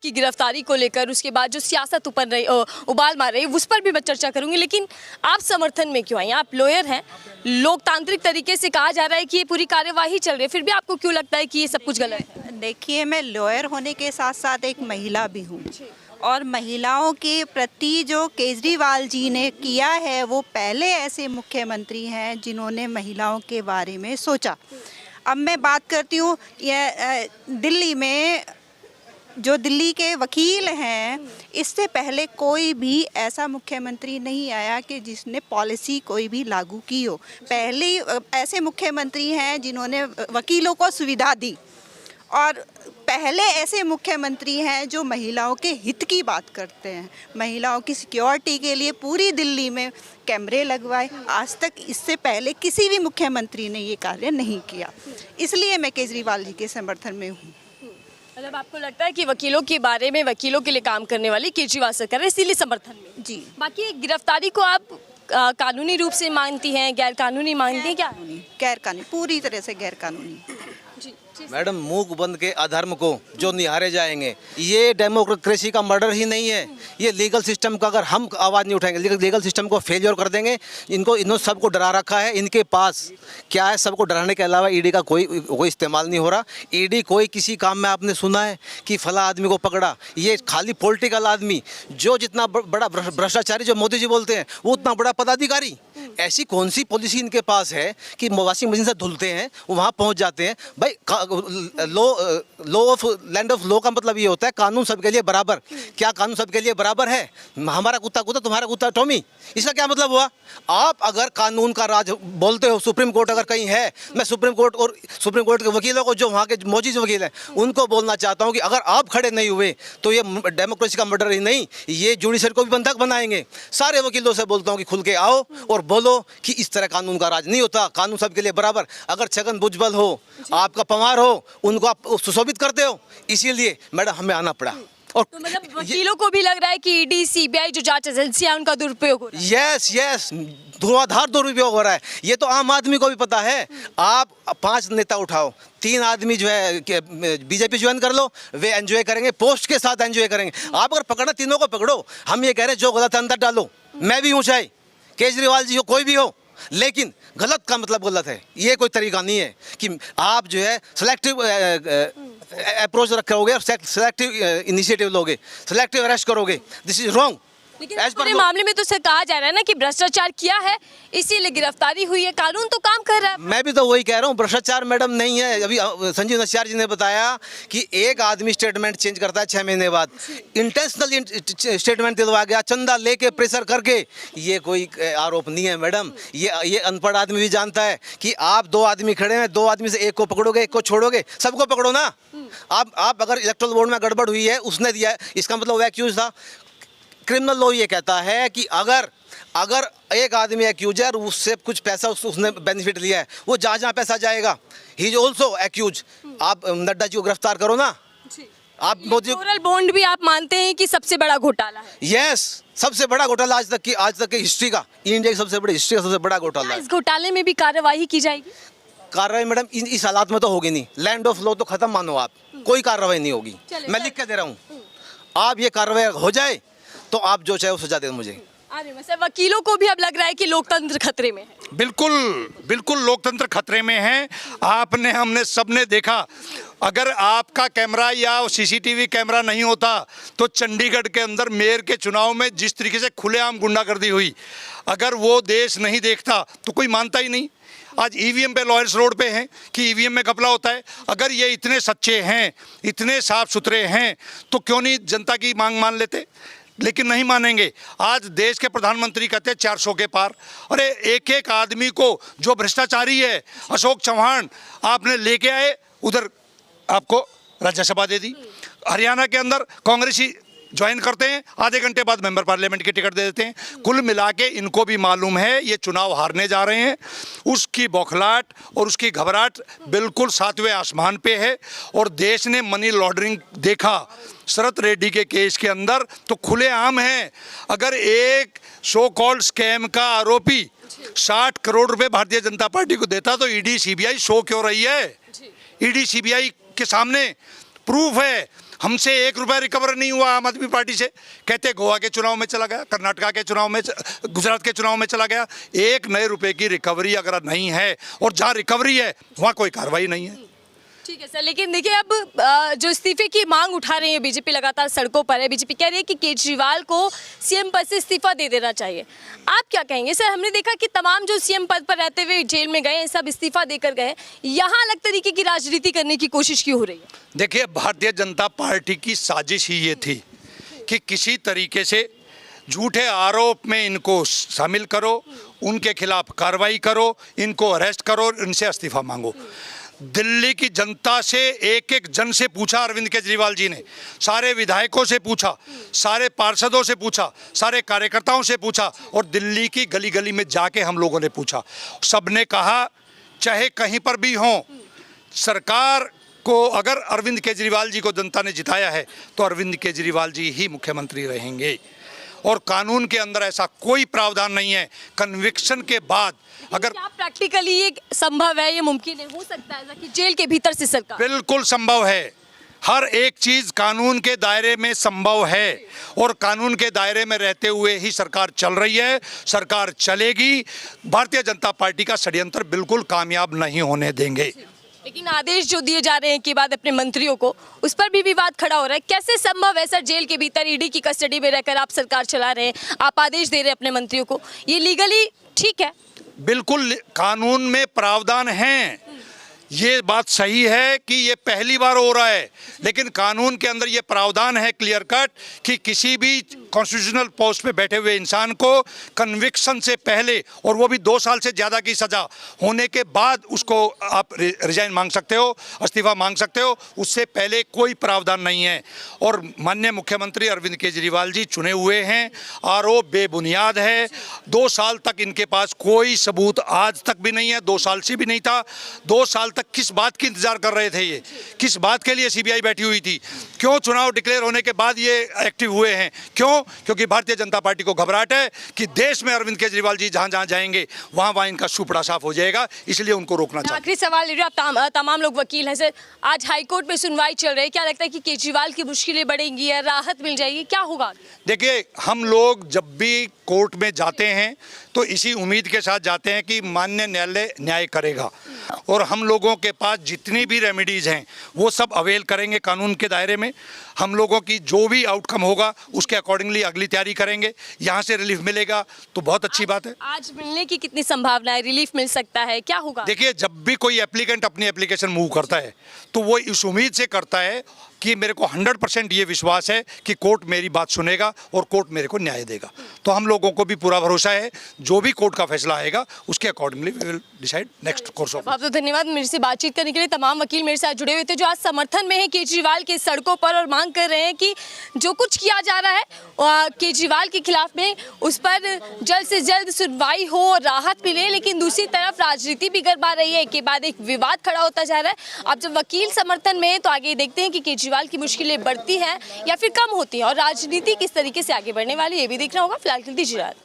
की गिरफ्तारी को लेकर, उसके बाद जो सियासत उबाल मार रही है, उस पर भी मैं चर्चा करूंगी। लेकिन आप समर्थन में क्यों आई? आप लॉयर हैं, लोकतांत्रिक तरीके से कहा जा रहा है कि ये पूरी कार्यवाही चल रही है, फिर भी आपको क्यों लगता है कि ये सब कुछ गलत है? देखिए, मैं लॉयर होने के साथ साथ एक महिला भी हूँ, और महिलाओं के प्रति जो केजरीवाल जी ने किया है, वो पहले ऐसे मुख्यमंत्री हैं जिन्होंने महिलाओं के बारे में सोचा। अब मैं बात करती हूँ दिल्ली में, जो दिल्ली के वकील हैं, इससे पहले कोई भी ऐसा मुख्यमंत्री नहीं आया कि जिसने पॉलिसी कोई भी लागू की हो। पहले ऐसे मुख्यमंत्री हैं जिन्होंने वकीलों को सुविधा दी, और पहले ऐसे मुख्यमंत्री हैं जो महिलाओं के हित की बात करते हैं। महिलाओं की सिक्योरिटी के लिए पूरी दिल्ली में कैमरे लगवाए। आज तक इससे पहले किसी भी मुख्यमंत्री ने ये कार्य नहीं किया। इसलिए मैं केजरीवाल जी के समर्थन में हूँ। मतलब आपको लगता है कि वकीलों के बारे में, वकीलों के लिए काम करने वाली केजरीवाल सरकार है, इसीलिए समर्थन में? जी। बाकी गिरफ्तारी को आप कानूनी रूप से मानती हैं, गैर कानूनी मानती हैं? क्या गैर कानूनी, पूरी तरह से गैर कानूनी। मैडम, मूक बंद के अधर्म को जो निहारे जाएंगे, ये डेमोक्रेसी का मर्डर ही नहीं है, ये लीगल सिस्टम का, अगर हम आवाज़ नहीं उठाएंगे, लीगल सिस्टम को फेलियर कर देंगे। इन्होंने सबको डरा रखा है। इनके पास क्या है? सबको डराने के अलावा ईडी का कोई इस्तेमाल नहीं हो रहा। ईडी कोई किसी काम में आपने सुना है कि फला आदमी को पकड़ा? ये खाली पॉलिटिकल आदमी, जो जितना बड़ा भ्रष्टाचारी जो मोदी जी बोलते हैं, वो उतना बड़ा पदाधिकारी। ऐसी कौन सी पॉलिसी इनके पास है कि वॉशिंग मशीन से धुलते हैं, वहाँ पहुँच जाते हैं? भाई, law of land of law का मतलब ये होता है कानून सबके लिए बराबर। क्या कानून सबके लिए बराबर है? हमारा कुत्ता कुत्ता, तुम्हारा कुत्ता टॉमी, इसका क्या मतलब हुआ? आप अगर कानून का राज बोलते हो, सुप्रीम कोर्ट अगर कहीं है, मैं सुप्रीम कोर्ट के वकीलों को, जो वहाँ के मौजूद वकील हैं, उनको बोलना चाहता हूँ कि अगर आप खड़े नहीं हुए तो ये डेमोक्रेसी का मर्डर ही नहीं, ये जुडिशरी को भी बंधक बनाएंगे। सारे वकीलों से बोलता हूँ कि खुल के आओ और बोलो कि इस तरह कानून का राज नहीं होता, कानून सबके लिए बराबर। अगर छगन भुजबल हो, आपका पवार हो, उनको आप सुशोभित करते हो, इसीलिए मैडम हमें आना पड़ा। और तो मतलब वकीलों को भी लग रहा है कि ईडी, सीबीआई जो जांच एजेंसी है, उनका दुरुपयोग हो रहा है? यस, धुआंधार दुरुपयोग हो रहा है। ये तो आम आदमी को भी पता है। आप 5 नेता उठाओ, 3 आदमी जो है बीजेपी ज्वाइन कर लो, वे एंजॉय करेंगे, पोस्ट के साथ एंजॉय करेंगे। आप अगर पकड़ना, तीनों को पकड़ो। हम ये कह रहे हैं जो गलत है अंदर डालो। मैं भी हूँ, चाहे केजरीवाल जी हो, कोई भी हो, लेकिन गलत का मतलब गलत है। ये कोई तरीका नहीं है कि आप जो है सिलेक्टिव अप्रोच रखोगे और सिलेक्टिव इनिशिएटिव लोगे, सिलेक्टिव अरेस्ट करोगे। This is wrong. लेकिन पूरे मामले में तो से कहा जा रहा है ना कि भ्रष्टाचार किया है, इसीलिए गिरफ्तारी हुई है। कानून तो काम कर रहा है। मैं भी तो वही कह रहा हूँ, भ्रष्टाचार मैडम नहीं है। अभी संजीव नस्यार जी ने बताया कि एक आदमी स्टेटमेंट चेंज करता है 6 महीने बाद, इंटेंशनल स्टेटमेंट दिलवा गया, चंदा लेके, प्रेशर करके। ये कोई आरोप नहीं है मैडम। ये अनपढ़ आदमी भी जानता है कि आप 2 आदमी खड़े हैं, 2 आदमी से एक को पकड़ोगे, एक को छोड़ोगे, सबको पकड़ो ना। आप अगर इलेक्टोरल बोर्ड में गड़बड़ हुई है, उसने दिया है, इसका मतलब वो एक्यूज था। क्रिमिनल लॉ ये कहता है कि अगर एक आदमी एक्यूज है और उससे कुछ पैसा उसने बेनिफिट लिया है, वो जहाँ पैसा जाएगा, ही इज ऑल्सो एक्यूज। आप नड्डा जी को गिरफ्तार करो ना। आप इलेक्टोरल बॉन्ड भी आप मानते हैं कि सबसे बड़ा घोटाला है? यस, सबसे बड़ा घोटाला आज तक की हिस्ट्री का, इंडिया की सबसे बड़ी हिस्ट्री का सबसे बड़ा घोटाला है। इस घोटाले में भी कार्रवाई की जाएगी? कार्रवाई मैडम इस हालात में तो होगी नहीं। लैंड ऑफ लॉ तो खत्म मानो आप, कोई कार्रवाई नहीं होगी। मैं लिख के दे रहा हूँ, आप ये कार्रवाई हो जाए तो आप जो चाहे वो सजा दें मुझे। अरे वकीलों को भी अब लग रहा है कि लोकतंत्र खतरे में है। बिल्कुल लोकतंत्र खतरे में है। हमने सबने देखा, अगर आपका कैमरा या सीसीटीवी कैमरा नहीं होता तो चंडीगढ़ के अंदर मेयर के चुनाव में जिस तरीके से खुलेआम गुंडागर्दी हुई, अगर वो देश नहीं देखता तो कोई मानता ही नहीं। आज ईवीएम पे लॉयर्स रोड पे हैं कि ईवीएम में घपला होता है। अगर ये इतने सच्चे हैं, इतने साफ सुथरे हैं, तो क्यों नहीं जनता की मांग मान लेते? लेकिन नहीं मानेंगे। आज देश के प्रधानमंत्री कहते हैं 400 के पार। अरे एक आदमी को, जो भ्रष्टाचारी है, अशोक चौहान, आपने लेके आए, उधर आपको राज्यसभा दे दी। हरियाणा के अंदर कांग्रेसी ज्वाइन करते हैं, आधे घंटे बाद मेंबर पार्लियामेंट की टिकट दे देते हैं। कुल मिला के इनको भी मालूम है ये चुनाव हारने जा रहे हैं। उसकी बौखलाहट और उसकी घबराहट बिल्कुल 7वें आसमान पे है। और देश ने मनी लॉन्ड्रिंग देखा शरत रेड्डी के केस के अंदर, तो खुलेआम है। अगर एक सो कॉल्ड स्कैम का आरोपी 60 करोड़ रुपए भारतीय जनता पार्टी को देता तो ईडी सीबीआई शो क्यों रही है? ईडी सीबीआई के सामने प्रूफ है। हमसे 1 रुपया रिकवर नहीं हुआ आम आदमी पार्टी से। कहते गोवा के चुनाव में चला गया, कर्नाटका के चुनाव में, गुजरात के चुनाव में चला गया। 1 नए रुपए की रिकवरी अगर नहीं है, और जहाँ रिकवरी है वहाँ कोई कार्रवाई नहीं है। ठीक है सर, लेकिन देखिए अब जो इस्तीफे की मांग उठा रही है बीजेपी, लगातार सड़कों पर है। बीजेपी कह रही है कि केजरीवाल को सीएम पद से इस्तीफा दे देना चाहिए। आप क्या कहेंगे सर? हमने देखा कि तमाम जो सीएम पद पर रहते हुए जेल में गए हैं, सब इस्तीफा देकर गए। यहाँ अलग तरीके की राजनीति करने की कोशिश क्यों हो रही है? देखिए, भारतीय जनता पार्टी की साजिश ही ये थी कि किसी तरीके से झूठे आरोप में इनको शामिल करो, उनके खिलाफ कार्रवाई करो, इनको अरेस्ट करो, इनसे इस्तीफा मांगो। दिल्ली की जनता से एक एक जन से पूछा अरविंद केजरीवाल जी ने, सारे विधायकों से पूछा, सारे पार्षदों से पूछा, सारे कार्यकर्ताओं से पूछा, और दिल्ली की गली गली में जाके हम लोगों ने पूछा। सबने कहा चाहे कहीं पर भी हो, सरकार को अगर अरविंद केजरीवाल जी को जनता ने जिताया है तो अरविंद केजरीवाल जी ही मुख्यमंत्री रहेंगे। और कानून के अंदर ऐसा कोई प्रावधान नहीं है कन्विक्शन के बाद। अगर क्या प्रैक्टिकली ये संभव है, ये मुमकिन है, हो सकता है कि जेल के भीतर से सरकार? बिल्कुल संभव है। हर एक चीज कानून के दायरे में संभव है, और कानून के दायरे में रहते हुए ही सरकार चल रही है, सरकार चलेगी। भारतीय जनता पार्टी का षड्यंत्र बिल्कुल कामयाब नहीं होने देंगे। लेकिन आदेश जो दिए जा रहे हैं के बाद अपने मंत्रियों को, उस पर भी विवाद खड़ा हो रहा है। कैसे संभव है सर, जेल के भीतर ईडी की कस्टडी में रहकर आप सरकार चला रहे हैं, आप आदेश दे रहे हैं अपने मंत्रियों को, ये लीगली ठीक है? बिल्कुल कानून में प्रावधान है, ये बात सही है कि ये पहली बार हो रहा है, लेकिन कानून के अंदर ये प्रावधान है क्लियर कट कि किसी भी कॉन्स्टिट्यूशनल पोस्ट पे बैठे हुए इंसान को कन्विक्शन से पहले, और वो भी 2 साल से ज़्यादा की सज़ा होने के बाद, उसको आप रिजाइन मांग सकते हो, इस्तीफा मांग सकते हो। उससे पहले कोई प्रावधान नहीं है। और माननीय मुख्यमंत्री अरविंद केजरीवाल जी चुने हुए हैं, आरोप बेबुनियाद है। 2 साल तक इनके पास कोई सबूत आज तक भी नहीं है, 2 साल से भी नहीं था। 2 साल तक किस बात की इंतजार कर रहे थे? ये किस बात के लिए सीबीआई बैठी हुई थी? क्यों चुनाव डिक्लेयर होने के बाद ये एक्टिव हुए हैं? क्यों? क्योंकि भारतीय जनता पार्टी को घबराहट है कि देश में अरविंद केजरीवाल जी जहां जहां जाएंगे वहां इनका सुपड़ा साफ हो जाएगा, इसलिए उनको रोकना चाहिए। आखिरी सवाल ले रहे हो, आप तमाम लोग वकील हैं सर, आज हाईकोर्ट में सुनवाई चल रही है, क्या लगता है कि केजरीवाल की मुश्किलें बढ़ेंगी या राहत मिल जाएगी, क्या होगा? देखिए, हम लोग जब भी कोर्ट में जाते हैं तो इसी उम्मीद के साथ जाते हैं कि माननीय न्यायालय न्याय करेगा, और हम लोगों के पास जितनी भी रेमेडीज हैं वो सब अवेल करेंगे कानून के दायरे में। हम लोगों की जो भी आउटकम होगा उसके अकॉर्डिंगली अगली तैयारी करेंगे। यहाँ से रिलीफ मिलेगा तो बहुत अच्छी बात है। आज मिलने की कितनी संभावना है, रिलीफ मिल सकता है, क्या होगा? देखिए, जब भी कोई एप्लीकेंट अपनी एप्लीकेशन मूव करता है तो वो इस उम्मीद से करता है कि मेरे को 100% ये विश्वास है कि कोर्ट मेरी बात सुनेगा और कोर्ट मेरे को न्याय देगा। तो हम लोगों को भी पूरा भरोसा है, जो भी कोर्ट का फैसला आएगा उसके accordingly we will decide next course of. बहुत बहुत धन्यवाद मेरे से बातचीत करने के लिए। तमाम वकील मेरे साथ जुड़े हुए थे जो आज समर्थन में है केजरीवाल के सड़कों पर, और मांग कर रहे हैं कि जो कुछ किया जा रहा है केजरीवाल के खिलाफ में, उस पर जल्द से जल्द सुनवाई हो और राहत मिले। लेकिन दूसरी तरफ राजनीति भी गरमा रही है, एक के बाद एक विवाद खड़ा होता जा रहा है। अब जब वकील समर्थन में है तो आगे देखते हैं कि केजरीवाल की मुश्किलें बढ़ती हैं या फिर कम होती हैं, और राजनीति किस तरीके से आगे बढ़ने वाली है ये भी देखना होगा। फिलहाल के लिए दीजिए।